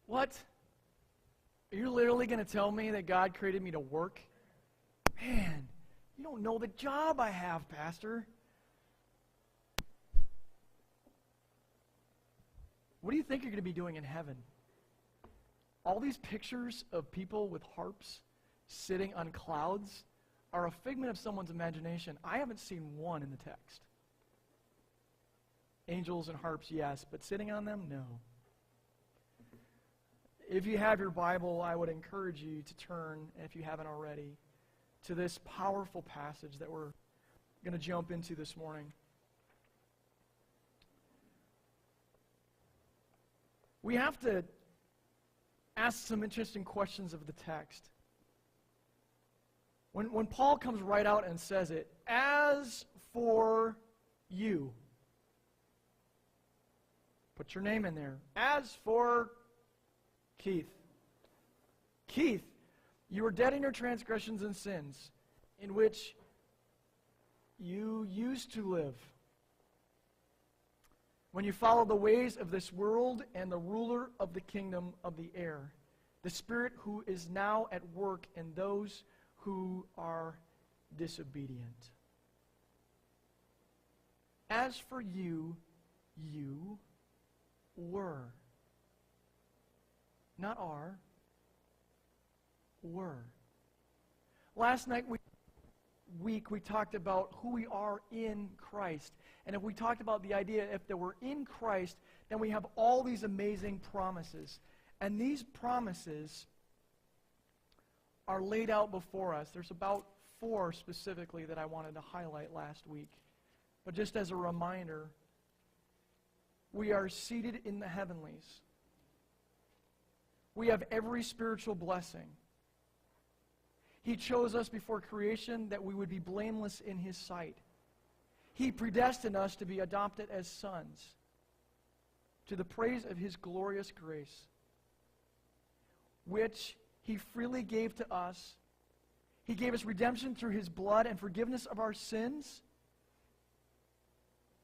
What? Are you literally going to tell me that God created me to work? Man, you don't know the job I have, Pastor. What do you think you're going to be doing in heaven? All these pictures of people with harps sitting on clouds are a figment of someone's imagination. I haven't seen one in the text. Angels and harps, yes, but sitting on them, no. If you have your Bible, I would encourage you to turn, if you haven't already, to this powerful passage that we're going to jump into this morning. We have to ask some interesting questions of the text. When Paul comes right out and says it, as for you, put your name in there. As for Keith. Keith, you were dead in your transgressions and sins, in which you used to live, when you followed the ways of this world and the ruler of the kingdom of the air, the spirit who is now at work in those who are disobedient. As for you, you were. Not are. Were. Last week we talked about who we are in Christ. And if we talked about the idea if that we're in Christ, then we have all these amazing promises. And these promises are laid out before us. There's about 4 specifically that I wanted to highlight last week. But just as a reminder, we are seated in the heavenlies. We have every spiritual blessing. He chose us before creation that we would be blameless in His sight. He predestined us to be adopted as sons to the praise of His glorious grace, which He freely gave to us. He gave us redemption through His blood and forgiveness of our sins.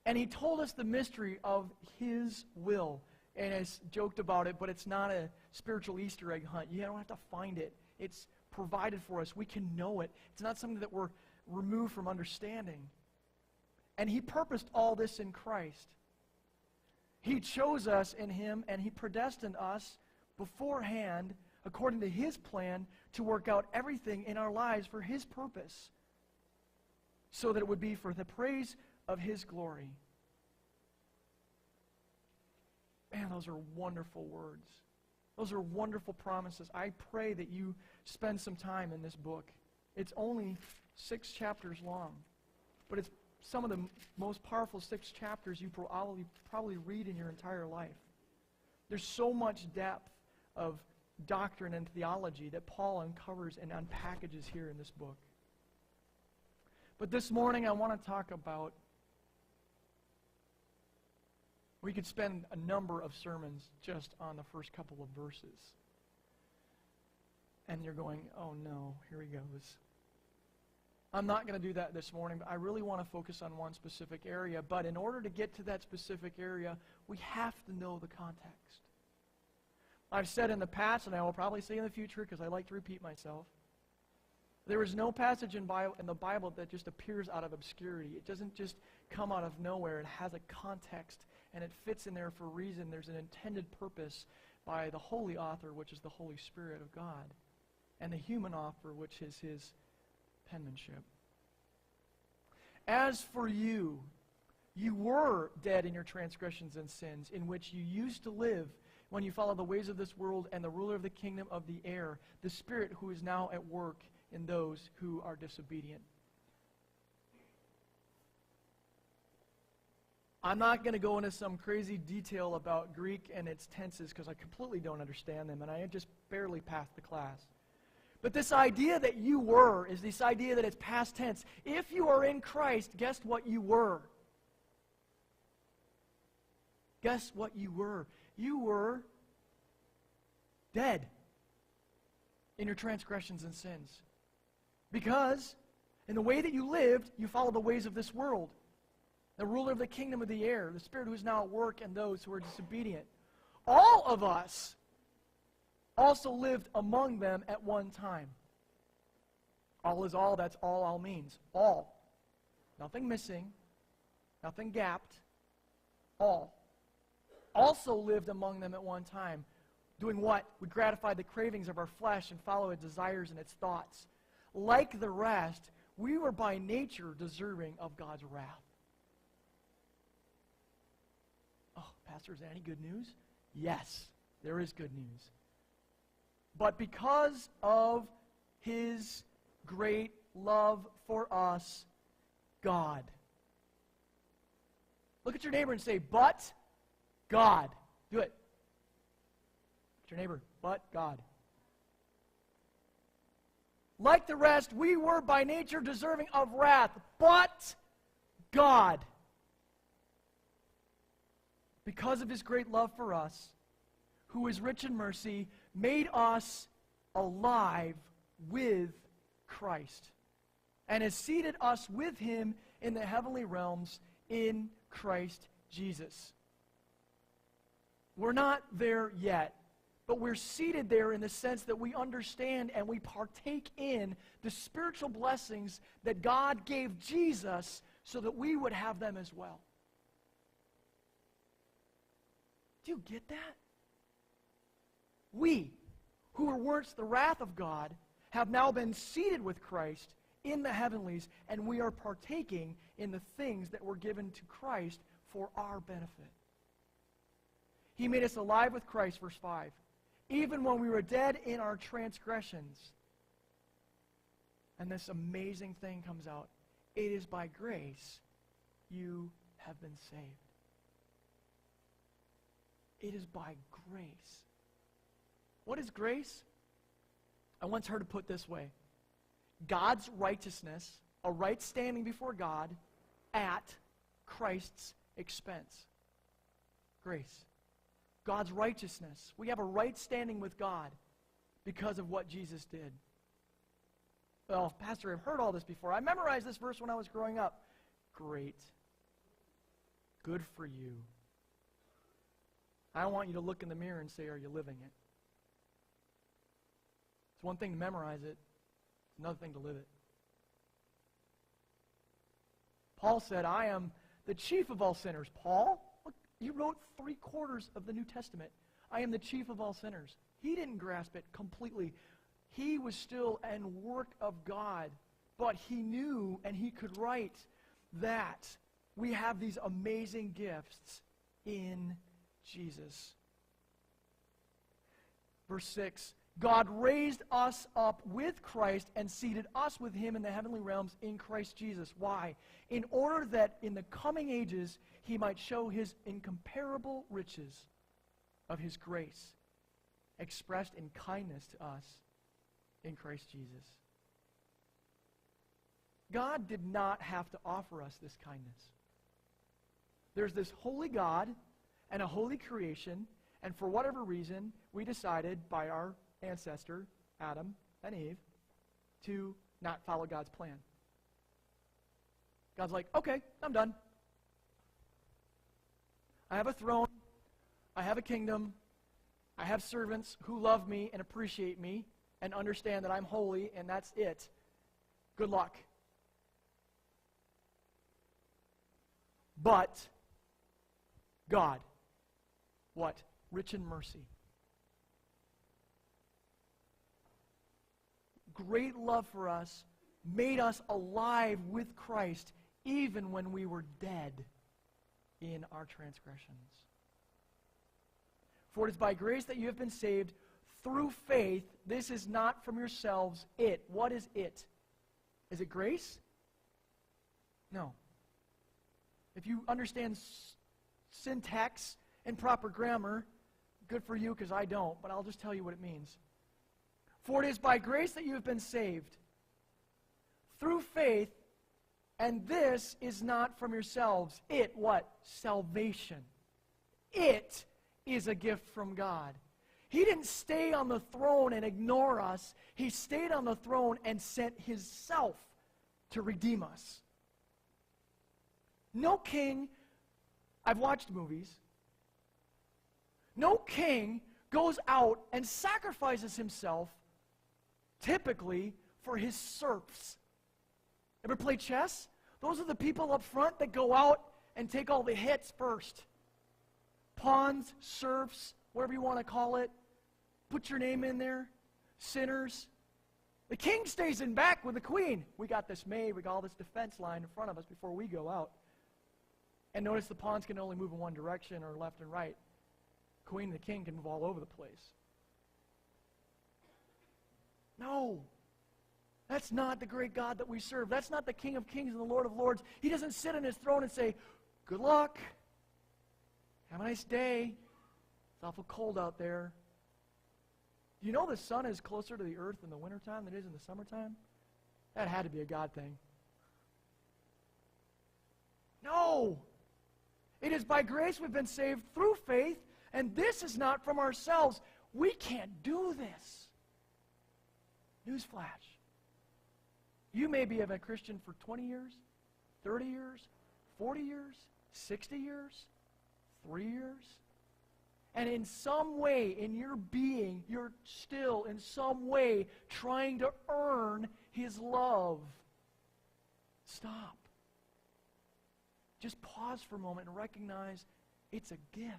And He told us the mystery of His will. And I joked about it, but it's not a spiritual Easter egg hunt. You don't have to find it. It's provided for us. We can know it. It's not something that we're removed from understanding. And He purposed all this in Christ. He chose us in Him, and He predestined us beforehand, according to His plan, to work out everything in our lives for His purpose, so that it would be for the praise of His glory. Man, those are wonderful words. Those are wonderful promises. I pray that you spend some time in this book. It's only 6 chapters long, but it's some of the most powerful 6 chapters you probably read in your entire life. There's so much depth of doctrine and theology that Paul uncovers and unpackages here in this book. But this morning I want to talk about, we could spend a number of sermons just on the first couple of verses. And you're going, oh no, here he goes. I'm not going to do that this morning, but I really want to focus on one specific area. But in order to get to that specific area, we have to know the context. I've said in the past, and I will probably say in the future, because I like to repeat myself, there is no passage in the Bible that just appears out of obscurity. It doesn't just come out of nowhere. It has a context, and it fits in there for a reason. There's an intended purpose by the holy author, which is the Holy Spirit of God, and the human author, which is His penmanship. As for you, you were dead in your transgressions and sins, in which you used to live when you followed the ways of this world and the ruler of the kingdom of the air, the spirit who is now at work in those who are disobedient. I'm not going to go into some crazy detail about Greek and its tenses because I completely don't understand them, and I just barely passed the class. But this idea that you were is this idea that it's past tense. If you are in Christ, guess what you were? Guess what you were? You were dead in your transgressions and sins. Because in the way that you lived, you followed the ways of this world. The ruler of the kingdom of the air, the spirit who is now at work, and those who are disobedient. All of us also lived among them at one time. All is all, that's all means. All. Nothing missing, nothing gapped. All. Also lived among them at one time. Doing what? We gratify the cravings of our flesh and follow its desires and its thoughts. Like the rest, we were by nature deserving of God's wrath. Oh, Pastor, is that any good news? Yes, there is good news. But because of His great love for us, God. Look at your neighbor and say, but God. Do it. Look at your neighbor, but God. Like the rest, we were by nature deserving of wrath, but God, because of His great love for us, who is rich in mercy, made us alive with Christ, and has seated us with Him in the heavenly realms in Christ Jesus. We're not there yet, but we're seated there in the sense that we understand and we partake in the spiritual blessings that God gave Jesus so that we would have them as well. Do you get that? We, who were once the wrath of God, have now been seated with Christ in the heavenlies, and we are partaking in the things that were given to Christ for our benefit. He made us alive with Christ, verse 5. Even when we were dead in our transgressions. And this amazing thing comes out. It is by grace you have been saved. It is by grace. What is grace? I once heard it put this way. God's righteousness, a right standing before God at Christ's expense. Grace. God's righteousness. We have a right standing with God because of what Jesus did. Well, Pastor, I've heard all this before. I memorized this verse when I was growing up. Great. Good for you. I want you to look in the mirror and say, are you living it? It's one thing to memorize it. It's another thing to live it. Paul said, I am the chief of all sinners. Paul? Look, he wrote 3/4 of the New Testament. I am the chief of all sinners. He didn't grasp it completely. He was still a work of God, but he knew and he could write that we have these amazing gifts in Jesus. Verse 6, God raised us up with Christ and seated us with Him in the heavenly realms in Christ Jesus. Why? In order that in the coming ages He might show His incomparable riches of His grace expressed in kindness to us in Christ Jesus. God did not have to offer us this kindness. There's this holy God and a holy creation, and for whatever reason, we decided by our ancestor, Adam and Eve, to not follow God's plan. God's like, okay, I'm done. I have a throne. I have a kingdom. I have servants who love me and appreciate me and understand that I'm holy, and that's it. Good luck. But God, what? Rich in mercy. Great love for us, made us alive with Christ even when we were dead in our transgressions. For it is by grace that you have been saved through faith. This is not from yourselves. It. What is it? Is it grace? No. If you understand syntax and proper grammar, good for you because I don't, but I'll just tell you what it means. For it is by grace that you have been saved through faith, and this is not from yourselves. It, what? Salvation. It is a gift from God. He didn't stay on the throne and ignore us. He stayed on the throne and sent His self to redeem us. No king, I've watched movies, no king goes out and sacrifices himself, typically, for his serfs. Ever play chess? Those are the people up front that go out and take all the hits first. Pawns, serfs, whatever you want to call it. Put your name in there. Sinners. The king stays in back with the queen. We got this made. We got all this defense line in front of us before we go out. And notice the pawns can only move in one direction or left and right. Queen and the king can move all over the place. No. That's not the great God that we serve. That's not the King of Kings and the Lord of Lords. He doesn't sit on his throne and say, good luck. Have a nice day. It's awful cold out there. Do you know the sun is closer to the earth in the wintertime than it is in the summertime? That had to be a God thing. No. It is by grace we've been saved through faith, and this is not from ourselves. We can't do this. Newsflash. You may be a Christian for 20 years, 30 years, 40 years, 60 years, 3 years. And in some way, in your being, you're still in some way trying to earn his love. Stop. Just pause for a moment and recognize it's a gift.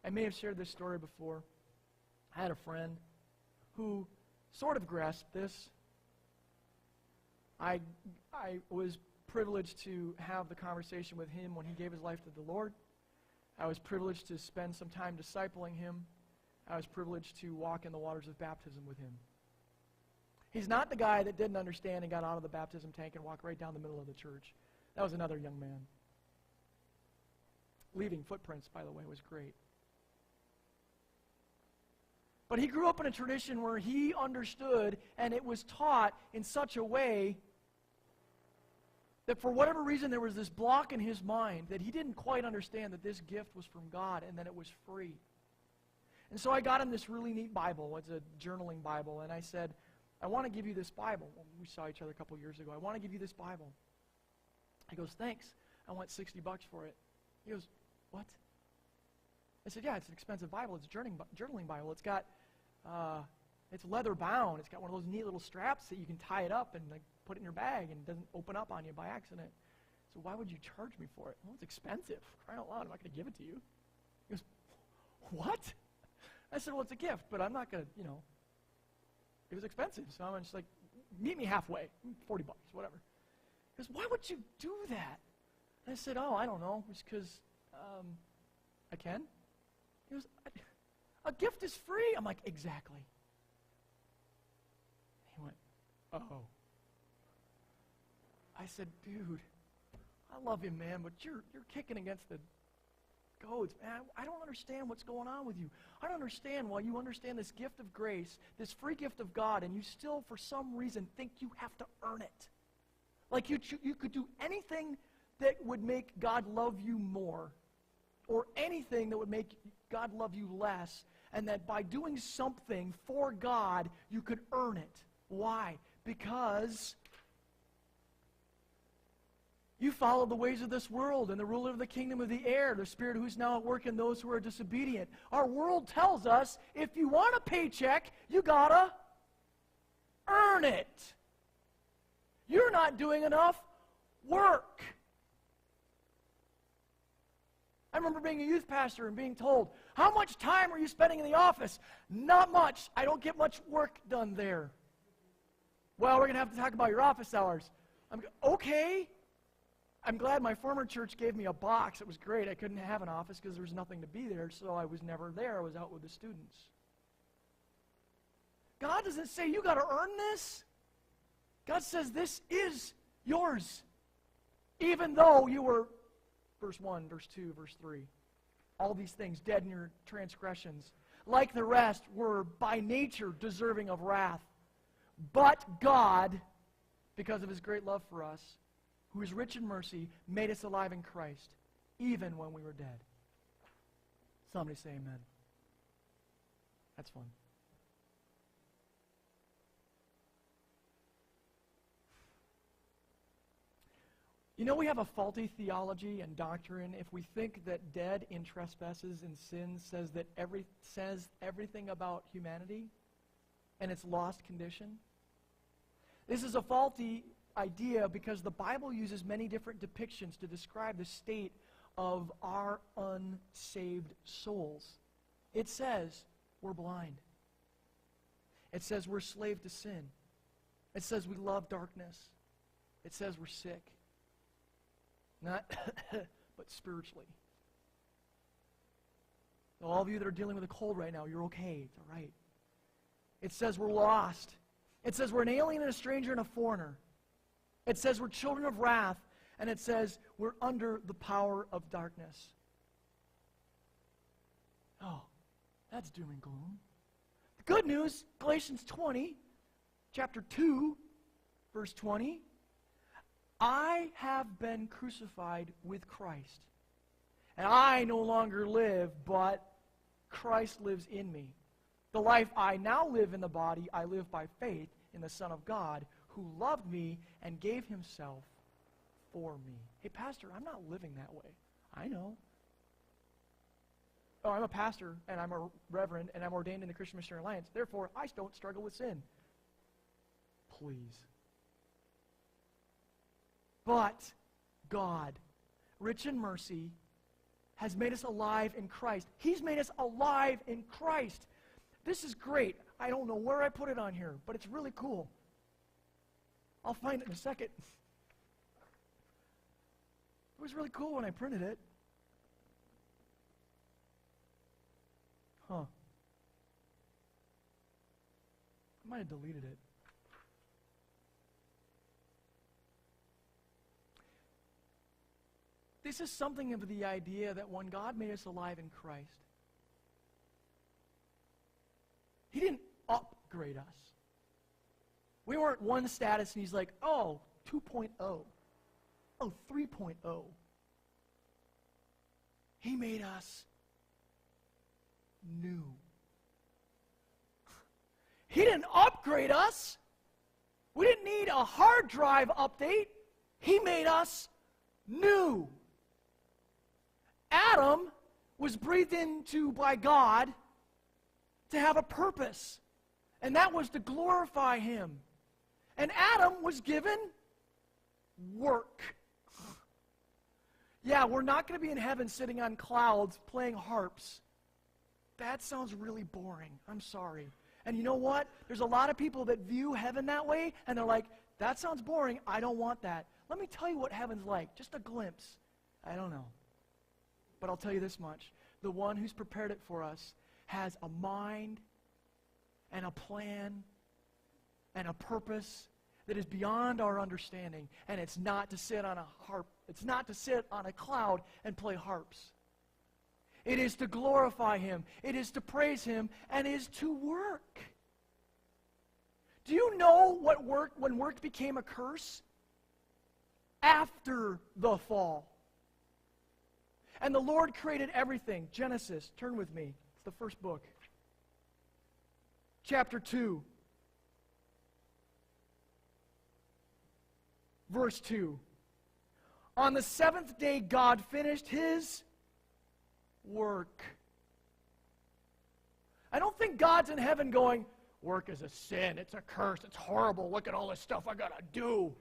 I may have shared this story before. I had a friend who sort of grasped this. I was privileged to have the conversation with him when he gave his life to the Lord. I was privileged to spend some time discipling him. I was privileged to walk in the waters of baptism with him. He's not the guy that didn't understand and got out of the baptism tank and walked right down the middle of the church. That was another young man. Leaving footprints, by the way, was great. But he grew up in a tradition where he understood, and it was taught in such a way that for whatever reason there was this block in his mind that he didn't quite understand that this gift was from God and that it was free. And so I got him this really neat Bible. It's a journaling Bible. And I said, I want to give you this Bible. Well, we saw each other a couple years ago. I want to give you this Bible. He goes, thanks. I want $60 for it. He goes, what? I said, yeah, it's an expensive Bible. It's a journaling Bible. It's got, it's leather bound. It's got one of those neat little straps that you can tie it up and like put it in your bag and it doesn't open up on you by accident. So why would you charge me for it? Well, it's expensive. Crying out loud, I'm not going to give it to you. He goes, what? I said, well, it's a gift, but I'm not going to, it was expensive. So I'm just like, meet me halfway, $40, whatever. He goes, why would you do that? And I said, oh, I don't know. It's because I can. He goes, a gift is free. I'm like, exactly. He went, oh. I said, dude, I love you, man, but you're kicking against the goads. Man, I don't understand what's going on with you. I don't understand why you understand this gift of grace, this free gift of God, and you still, for some reason, think you have to earn it. Like you could do anything that would make God love you more, or anything that would make God love you less, and that by doing something for God, you could earn it. Why? Because you follow the ways of this world and the ruler of the kingdom of the air, the spirit who's now at work in those who are disobedient. Our world tells us if you want a paycheck, you gotta earn it. You're not doing enough work. I remember being a youth pastor and being told, how much time are you spending in the office? Not much. I don't get much work done there. Well, we're going to have to talk about your office hours. Okay. I'm glad my former church gave me a box. It was great. I couldn't have an office because there was nothing to be there, so I was never there. I was out with the students. God doesn't say you got to earn this. God says this is yours. Even though you were, verse 1, verse 2, verse 3, all these things, dead in your transgressions, like the rest, were by nature deserving of wrath. But God, because of his great love for us, who is rich in mercy, made us alive in Christ, even when we were dead. Somebody say amen. That's fun. You know, we have a faulty theology and doctrine if we think that dead in trespasses and sins says everything about humanity and its lost condition. This is a faulty idea because the Bible uses many different depictions to describe the state of our unsaved souls. It says we're blind. It says we're slave to sin. It says we love darkness. It says we're sick. Not, but spiritually. So all of you that are dealing with a cold right now, you're okay. It's all right. It says we're lost. It says we're an alien and a stranger and a foreigner. It says we're children of wrath. And it says we're under the power of darkness. Oh, that's doom and gloom. The good news, Galatians 20, chapter 2, verse 20. I have been crucified with Christ. And I no longer live, but Christ lives in me. The life I now live in the body, I live by faith in the Son of God, who loved me and gave himself for me. Hey, Pastor, I'm not living that way. I know. Oh, I'm a pastor, and I'm a reverend, and I'm ordained in the Christian Missionary Alliance. Therefore, I don't struggle with sin. Please. But God, rich in mercy, has made us alive in Christ. He's made us alive in Christ. This is great. I don't know where I put it on here, but it's really cool. I'll find it in a second. It was really cool when I printed it. Huh. I might have deleted it. This is something of the idea that when God made us alive in Christ, He didn't upgrade us. We weren't one status and He's like, oh, 2.0. Oh, 3.0. He made us new. He didn't upgrade us. We didn't need a hard drive update. He made us new. Adam was breathed into by God to have a purpose, and that was to glorify Him. And Adam was given work. Yeah, we're not going to be in heaven sitting on clouds playing harps. That sounds really boring. I'm sorry. And you know what? There's a lot of people that view heaven that way, and they're like, that sounds boring. I don't want that. Let me tell you what heaven's like. Just a glimpse. I don't know. But I'll tell you this much. The one who's prepared it for us has a mind and a plan and a purpose that is beyond our understanding. And it's not to sit on a harp. It's not to sit on a cloud and play harps. It is to glorify Him. It is to praise Him, and it is to work. Do you know when work became a curse? After the fall. And the Lord created everything. Genesis, turn with me. It's the first book. Chapter 2. Verse 2. On the seventh day, God finished His work. I don't think God's in heaven going, work is a sin, it's a curse, it's horrible, look at all this stuff I gotta do.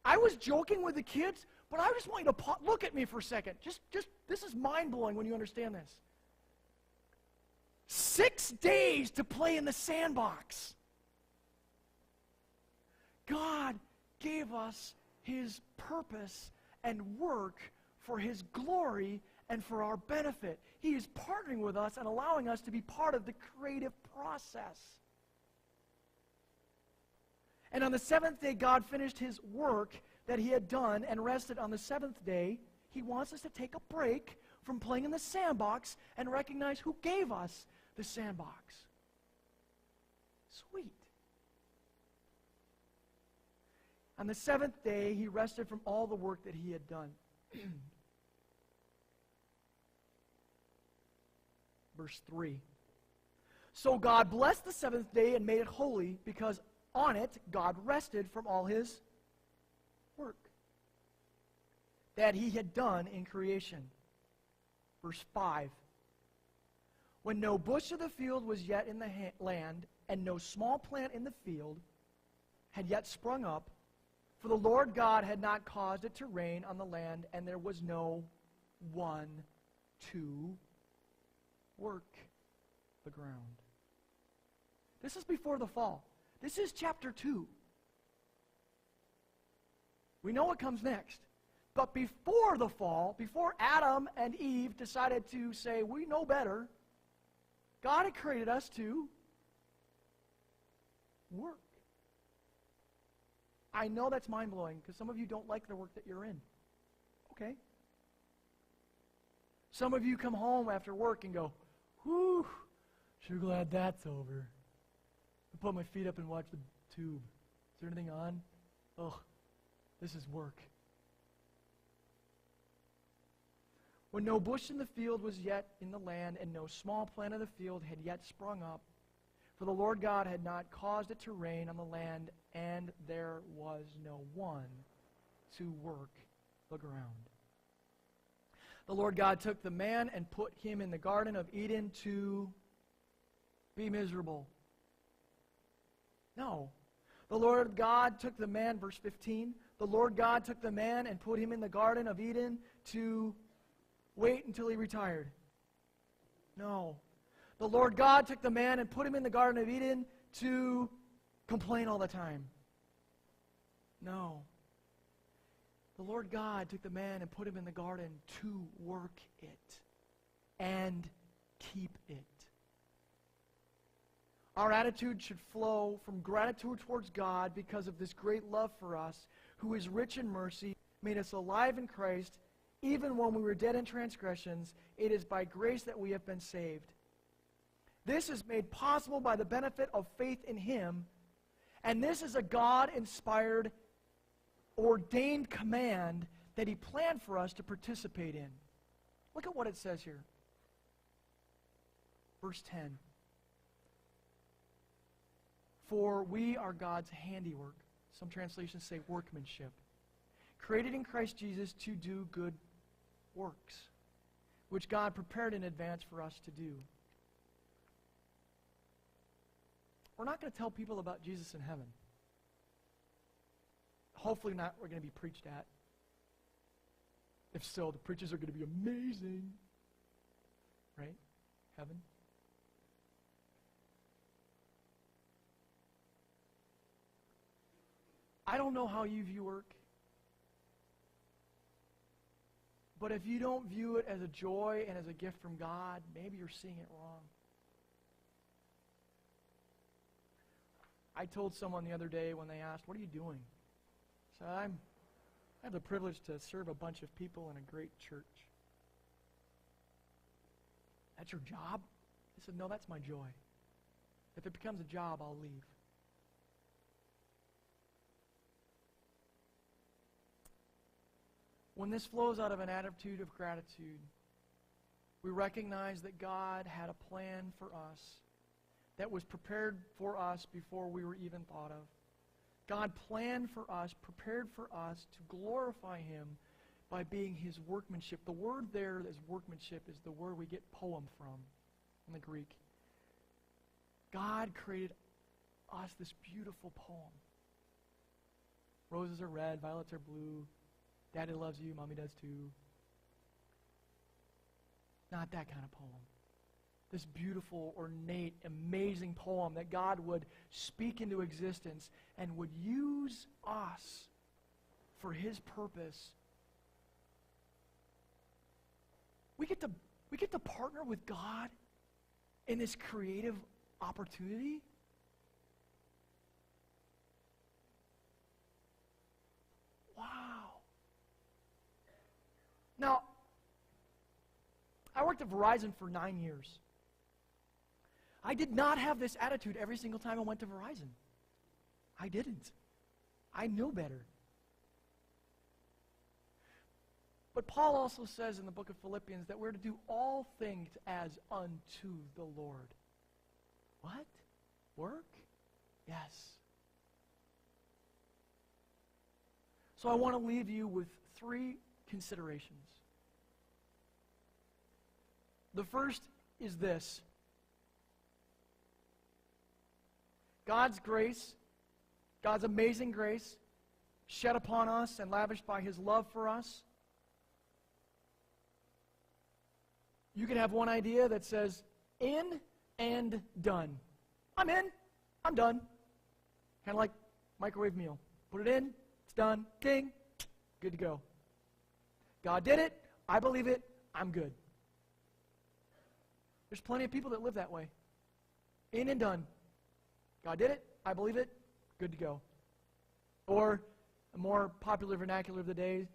I was joking with the kids, but I just want you to look at me for a second. Just this is mind-blowing when you understand this. 6 days to play in the sandbox. God gave us His purpose and work for His glory and for our benefit. He is partnering with us and allowing us to be part of the creative process. And on the seventh day, God finished His work that He had done and rested on the seventh day. He wants us to take a break from playing in the sandbox and recognize who gave us the sandbox. Sweet. On the seventh day, He rested from all the work that He had done. Verse 3. So God blessed the seventh day and made it holy, because on it God rested from all His work that he had done in creation. Verse 5. When no bush of the field was yet in the land, and no small plant in the field had yet sprung up, for the Lord God had not caused it to rain on the land, and there was no one to work the ground. This is before the fall. This is chapter 2. We know what comes next. But before the fall, before Adam and Eve decided to say, we know better, God had created us to work. I know that's mind-blowing because some of you don't like the work that you're in. Okay. Some of you come home after work and go, whew, sure glad that's over. I put my feet up and watch the tube. Is there anything on? Ugh, this is work. When no bush in the field was yet in the land, and no small plant of the field had yet sprung up, for the Lord God had not caused it to rain on the land, and there was no one to work the ground. The Lord God took the man and put him in the Garden of Eden to be miserable. No. The Lord God took the man, verse 15, the Lord God took the man and put him in the Garden of Eden to wait until he retired. No. The Lord God took the man and put him in the Garden of Eden to complain all the time. No. The Lord God took the man and put him in the garden to work it and keep it. Our attitude should flow from gratitude towards God because of this great love for us, who is rich in mercy, made us alive in Christ, even when we were dead in transgressions. It is by grace that we have been saved. This is made possible by the benefit of faith in Him, and this is a God-inspired, ordained command that He planned for us to participate in. Look at what it says here. Verse 10. For we are God's handiwork. Some translations say workmanship. Created in Christ Jesus to do good works, which God prepared in advance for us to do. We're not going to tell people about Jesus in heaven. Hopefully not we're going to be preached at. If so, the preachers are going to be amazing. Right? Heaven. I don't know how you view work. But if you don't view it as a joy and as a gift from God, maybe you're seeing it wrong. I told someone the other day when they asked, what are you doing? I said, I have the privilege to serve a bunch of people in a great church. That's your job? I said, no, that's my joy. If it becomes a job, I'll leave. When this flows out of an attitude of gratitude, we recognize that God had a plan for us that was prepared for us before we were even thought of. God planned for us, prepared for us to glorify Him by being His workmanship. The word there as workmanship is the word we get poem from in the Greek. God created us this beautiful poem. Roses are red, violets are blue. Daddy loves you, Mommy does too. Not that kind of poem. This beautiful, ornate, amazing poem that God would speak into existence and would use us for His purpose. We get to partner with God in this creative opportunity. Wow. Now, I worked at Verizon for 9 years. I did not have this attitude every single time I went to Verizon. I didn't. I knew better. But Paul also says in the book of Philippians that we're to do all things as unto the Lord. What? Work? Yes. So I want to leave you with 3 considerations. The first is this. God's grace, God's amazing grace, shed upon us and lavished by His love for us. You can have one idea that says, in and done. I'm in, I'm done. Kind of like microwave meal. Put it in, it's done, ding, good to go. God did it, I believe it, I'm good. There's plenty of people that live that way. In and done. God did it, I believe it, good to go. Or a more popular vernacular of the day,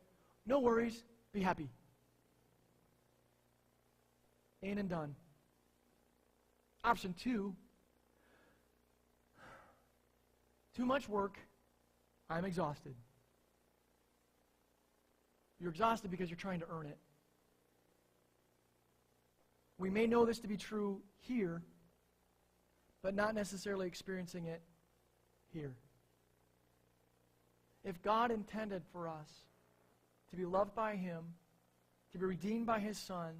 no worries, be happy. In and done. Option 2, too much work, I'm exhausted. You're exhausted because you're trying to earn it. We may know this to be true here, but not necessarily experiencing it here. If God intended for us to be loved by Him, to be redeemed by His Son,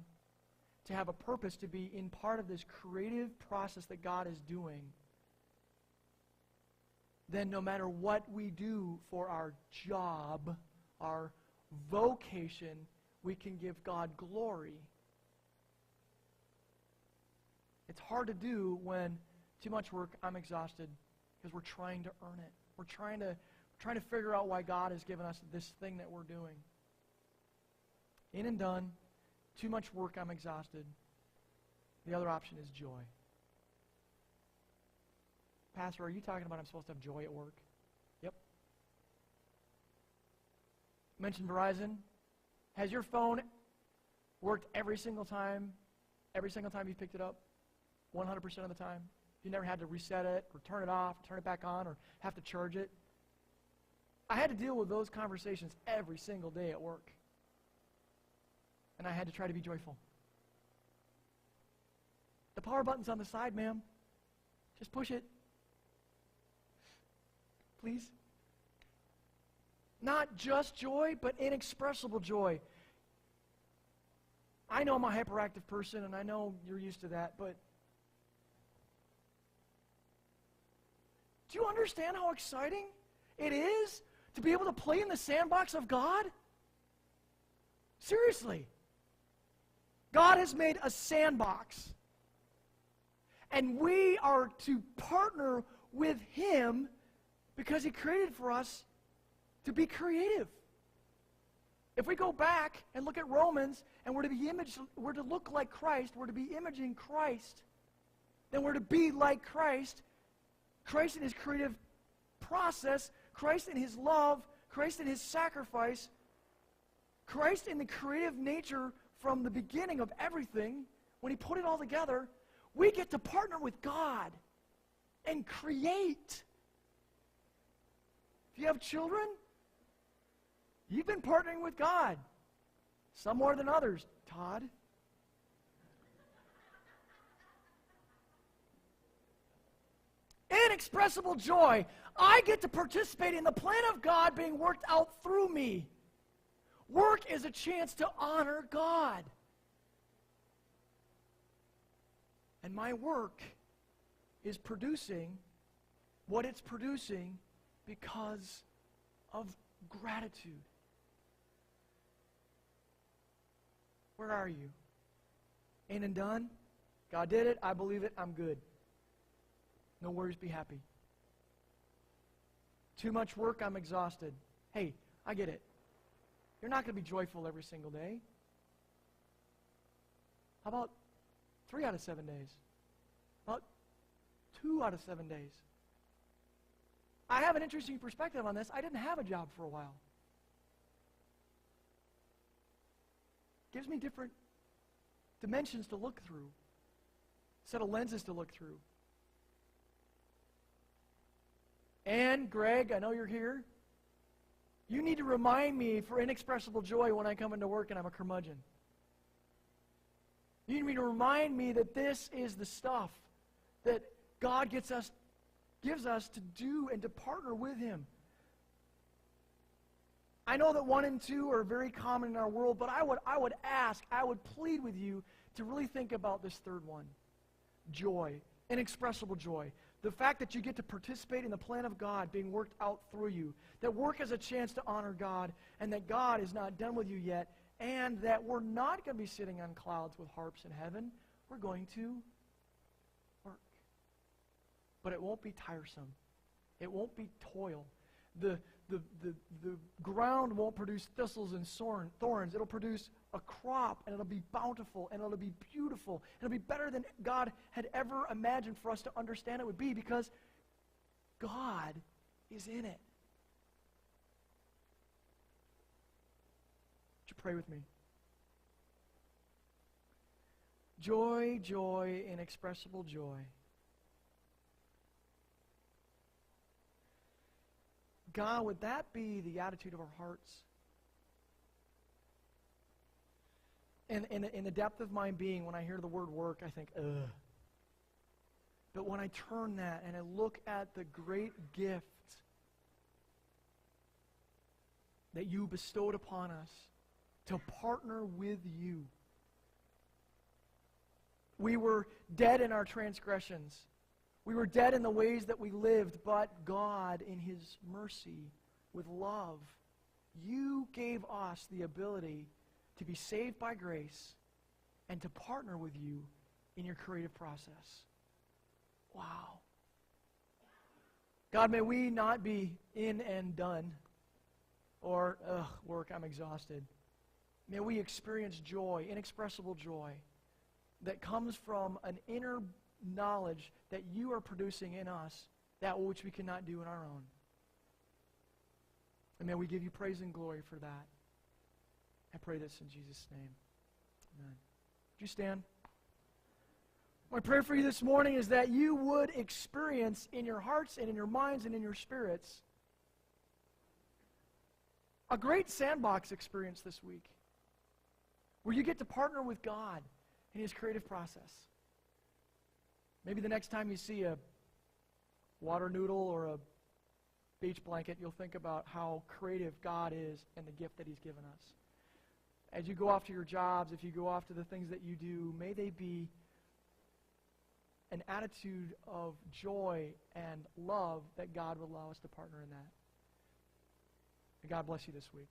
to have a purpose, to be in part of this creative process that God is doing, then no matter what we do for our job, our vocation, we can give God glory. It's hard to do when too much work, I'm exhausted, because we're trying to earn it. We're trying to figure out why God has given us this thing that we're doing. In and done, too much work, I'm exhausted. The other option is joy. Pastor, are you talking about I'm supposed to have joy at work? Yep. Mentioned Verizon. Has your phone worked every single time you picked it up? 100% of the time? You never had to reset it or turn it off, turn it back on, or have to charge it? I had to deal with those conversations every single day at work. And I had to try to be joyful. The power button's on the side, ma'am. Just push it. Please. Not just joy, but inexpressible joy. I know I'm a hyperactive person, and I know you're used to that, but do you understand how exciting it is to be able to play in the sandbox of God? Seriously. God has made a sandbox. And we are to partner with Him because He created for us to be creative. If we go back and look at Romans and we're to look like Christ, we're to be imaging Christ, then we're to be like Christ. Christ in His creative process, Christ in His love, Christ in His sacrifice, Christ in the creative nature from the beginning of everything, when He put it all together, we get to partner with God and create. If you have children, you've been partnering with God. Some more than others, Todd. Inexpressible joy. I get to participate in the plan of God being worked out through me. Work is a chance to honor God. And my work is producing what it's producing because of gratitude. Where are you? In and done? God did it. I believe it. I'm good. No worries, be happy. Too much work, I'm exhausted. Hey, I get it. You're not going to be joyful every single day. How about 3 out of 7 days? How about 2 out of 7 days? I have an interesting perspective on this. I didn't have a job for a while. Gives me different dimensions to look through, set of lenses to look through. And Greg, I know you're here. You need to remind me for inexpressible joy when I come into work and I'm a curmudgeon. You need to remind me that this is the stuff that God gives us to do and to partner with Him. I know that 1 and 2 are very common in our world, but I would plead with you to really think about this third one. Joy, inexpressible joy. The fact that you get to participate in the plan of God being worked out through you, that work is a chance to honor God, and that God is not done with you yet, and that we're not going to be sitting on clouds with harps in heaven. We're going to work. But it won't be tiresome. It won't be toil. The ground won't produce thistles and thorns. It'll produce a crop, and it'll be bountiful, and it'll be beautiful. It'll be better than God had ever imagined for us to understand it would be, because God is in it. Would you pray with me? Joy, joy, inexpressible joy. God, would that be the attitude of our hearts? And in the depth of my being, when I hear the word work, I think, ugh. But when I turn that and I look at the great gift that you bestowed upon us to partner with you. We were dead in our transgressions. We were dead in the ways that we lived, but God, in His mercy, with love, you gave us the ability to be saved by grace and to partner with you in your creative process. Wow. God, may we not be in and done, or, work, I'm exhausted. May we experience joy, inexpressible joy, that comes from an inner knowledge that you are producing in us that which we cannot do in our own. And may we give you praise and glory for that. I pray this in Jesus' name. Amen. Would you stand? My prayer for you this morning is that you would experience in your hearts and in your minds and in your spirits a great sandbox experience this week, where you get to partner with God in His creative process. Maybe the next time you see a water noodle or a beach blanket, you'll think about how creative God is and the gift that He's given us. As you go off to your jobs, if you go off to the things that you do, may they be an attitude of joy and love that God would allow us to partner in that. May God bless you this week.